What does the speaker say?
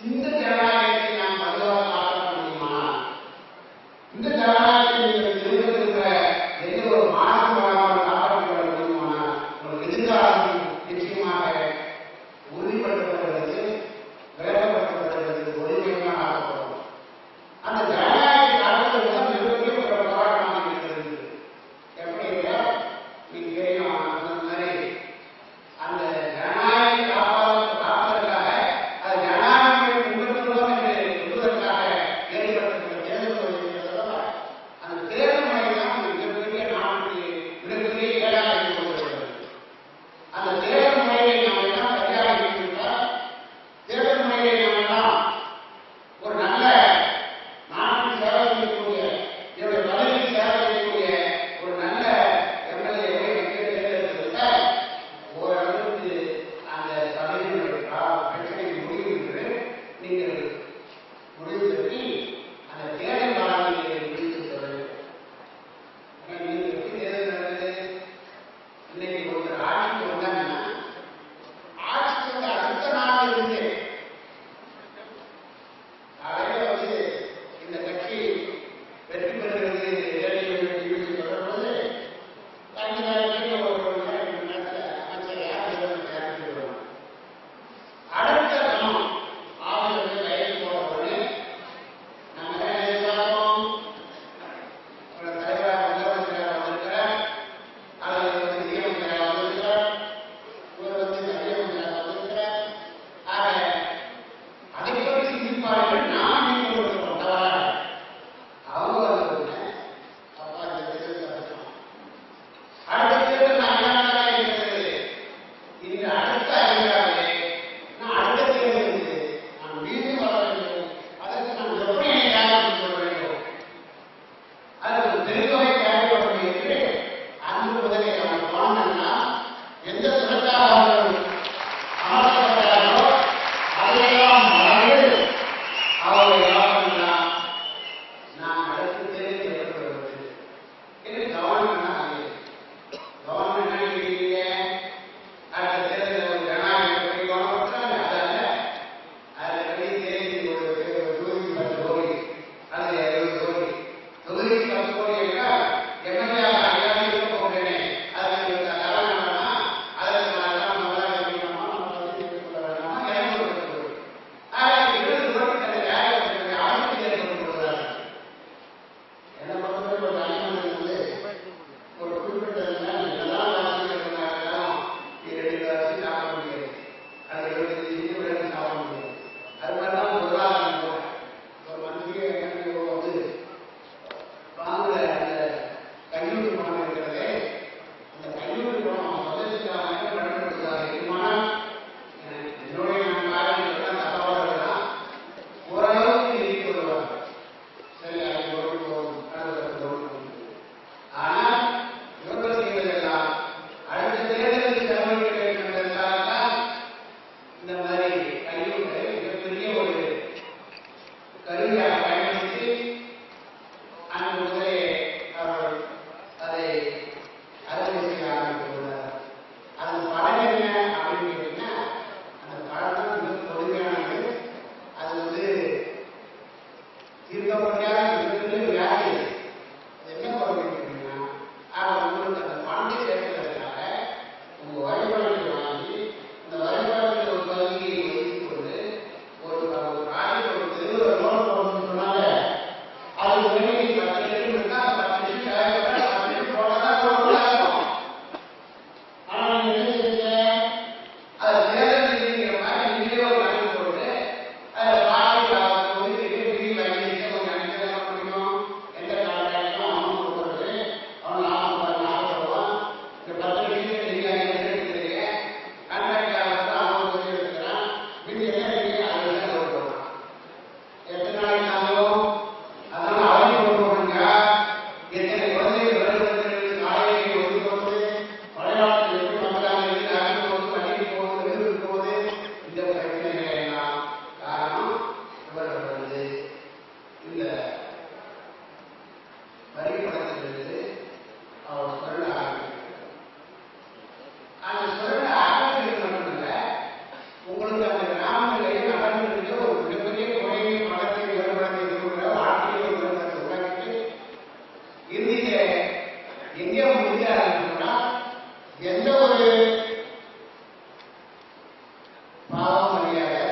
இந்த ஜனநாயகத்தை நாம் வலுவாக காப்பாற்ற முடியுமா? இந்த ஜனநாயகத்தை நீங்கள் தெரிந்திருக்கிற எந்த ஒரு மாற்றம் வராமல் காப்பாற்றிக் கொள்ள முடியுமா? ஒரு எதிர்காலம் நிச்சயமாக உறுதிப்படுத்தப்படுகிறது, விளக்கப்பட்டப்படுகிறது, ஒளிமையாக ஆக்கப்படும். அந்த ஜனநாயகத்தை காப்பது தான் மிகப்பெரிய ஒரு போராட்டமாக இருக்கிறது. எப்படி நீங்க தெரியும், அந்த மாதிரி அந்த ஜனநாயகத்தை காப்பதற்காக அது ஜனநாயகத்தை பின்பற்றுவோம் என்று சொல்வதற்காக ஏற்படுத்தப்பட்ட தேர்தல் முறை, அந்த தேர்தல் முறை தான் மிகப்பெரிய நாட்டுக்கு மிகப்பெரிய ஏடாக இருக்கிறது. அந்த தேர்தல் முறையை நாம் எல்லாம் சரியாக இருக்கின்றால், தேர்தல் முறையை நாம் எல்லாம் ஒரு நல்ல நாட்டுக்கு சேவை செய்யக்கூடிய, என்னுடைய பதவிக்கு சேவை செய்யக்கூடிய ஒரு நல்ல எம்எல்ஏவை தேர்ந்தெடுத்தால் ஓரளவுக்கு அந்த சபையினுடைய பிரச்சனை முடிவு என்று நீங்கள் முடிவு கட்டி அந்த தேர்தல் காலங்களை முடித்து சொல்ல வேண்டும். நீங்கள் எப்படி தேர்தல் நடந்தது? இன்னைக்கு ஒருத்தர் ஆட்சிக்கு வந்தாங்கன்னா ஆட்சிக்கு வந்து அடுத்த நாள் இருந்து காலையில வந்து இந்த கட்சி வெற்றி பெறுகிறது சொல்லும்போது தனி நேரத்தில் ஒரு நேரத்தில் அமைச்சர் யார் வருவாங்க. அடுத்த கணம் ஆளுநர்கள் கையில் போடப்பட்டு நம்ம எதிர்பார்ப்போம் ஒரு தலைவராக முதலமைச்சராக வந்திருக்கிறார், அல்லது வந்து நிதியமைச்சராக வந்திருக்கிறார், இவர் வந்து நிதியமைச்சராக வந்திருக்கிறார். ஆக அதை பற்றி சிந்திப்பார்கள். நாம் இங்கு கொடுக்கப்பட்டவர் அவங்க வந்து அப்பா இந்த தேர்தல் நடத்தணும். அடுத்த தேர்தல் ஐந்தாண்டாக இருக்கிறது. இந்த அடுத்த ஐந்தாண்டு நான் அடுத்த தேர்தலுக்கு நான் மீண்டும் வர வேண்டும். அதற்கு நான் எப்படி தயாரித்து கொள்ள வேண்டும்? அதற்கு பெருந்தொகை தேவைப்படும் என்று அன்று முதலே நாம் போனோம்னா எந்த துறைக்காக அவர்கள் அமர்த்தப்பட்டார்களோ அதையெல்லாம் மறந்து அவர்கள் யோசனை நான் அடுத்த தேர்தல் ஏற்படுவது என்று கவர்மெண்ட் கவர்மெண்ட் நினைக்கிறீங்க. அடுத்த தேர்தலில் ஒரு ஜனநாயகத்தை கவனப்படுத்தாங்க. அதல்ல, அதில் வெளியே தேர்தல் ஒரு தொகுதி 10 கோடி, அது 70 கோடி, தொகுதிக்கு 10 கோடி என்றால் எம்எல்ஏ அதிகாரி இருக்க போகிறேனே, அதுக்கு தலைமை வேணாம், அதற்கு நான் எல்லாம் முதலாக இருக்கணுமா, நம்ம பதவி கொள்ள வேண்டாமா, 200 கோடி. ஆக 20 கோடி தன்னை யாருக்கு ஆட்சி ஏற்படுத்தி கொள்கிறார்கள். என்ன பொறுத்தவரை ஒரு தனிமனிதன் வந்து ஒரு குறிப்பிட்ட இதெல்லாம் வாசிகள் இருந்தாலும் 2 வருஷம் சாப்பிட முடியாது, அது 25 வருஷம் சாப்பிட முடியாது. அது மாதிரிதான் பொருளாதாரம் கூட ஒரு மனுஷிய வந்து வாங்குற அந்த கல்லூரி பணம் இருக்கிறதே, அந்த கல்லூரி பணம் முதலுக்காக பயன்படுத்துவதாக இருக்குமானால் என்னுடைய காரியங்கள் தப்பாக இருக்கலாம், ஓரளவுக்கு நீக்கி வருவாங்க. சரி, அது ஒரு போகும், அது போகும். ஆனால் இவர்கள் செய்வதெல்லாம் அடுத்த தேர்தலுக்கு செலவழிக்க வேண்டும் என்பதற்காகத்தான் இந்த மாதிரி கல்லூரிகளை மிகப்பெரிய ஒரு கருவியாக பயன்படுத்தி அன்று முதலே அவர்கள் அதை அறுவடை செய்ய ஆரம்பித்துள்ளார். அதன் படம் என்ன அப்படின்னு கேட்டீங்கன்னா, அந்த படம் தான் மிக கொடுமையானது. அது வந்து தீர்க்க முடியாத மிகப்பெரிய வியாதி. அது என்ன கொடுமை கேட்டீங்கன்னா, உங்களுக்கு அந்த பணத்தை சேர்ப்பதற்காக உங்க வழிபாடுகளை வாங்கி அந்த வழிபாடுகளில் ஒரு பகுதியை ஒதுக்கி கொண்டு ஒரு ப்ராஜெக்ட் ஒரு தெருவில் ரோடு போடணும்னு சொன்னாங்க. அது வெளியே 10 லட்சம் இருந்தா 10 லட்சம் தேவைப்பட்டா 10 லட்சம் போட்டதான் ரோடு இருக்கும். ஆனால் நீங்க என்ன செய்யுங்க, அதை தேர்தல் செய்யுங்கிற மாதிரி நீங்களே ஒரு கணக்கு போட்டு அதை ப்ராஜெக்ட் ஒதுக்கிட்டு வீடு வாங்கி கொஞ்சம் நினைக்கிறதா முடியும். எந்த காலகட்டத்திலும் அவன் கொடுக்குறது அவன் 40 ரூபாய் இந்த 10 லட்சம் நீங்க எடுத்துக்கிறீங்க. கண்ட்ராக்டர் அவன் சொல்லி எடுத்துக்கிறான். வீட்டு என்ன நீங்க அதில் ரோடு போடுறான். எத்தனை நாளைக்கு ஆகும்? அதனால அவரையும் கொண்டு போடுங்க. எத்தனை குழந்தைகள் வருவதற்கு காலையை ஒதுக்கி போகுது, மலையாளத்தில் எப்படி மக்களாக இருந்து அழிந்து போகுது, அழிந்து போகுது, விருது போகுது. இந்த பிரச்சனைகளை எல்லாம் காரணம் இவர்கள் வந்து இந்த வரி பணத்திலிருந்து அவர் சொல்ல ஆரம்பிக்கிறார். அந்த சொல்ல ஆரம்பிக்கிறது மட்டுமல்ல, உங்களுக்கு அந்த கிராமங்களை வழியாக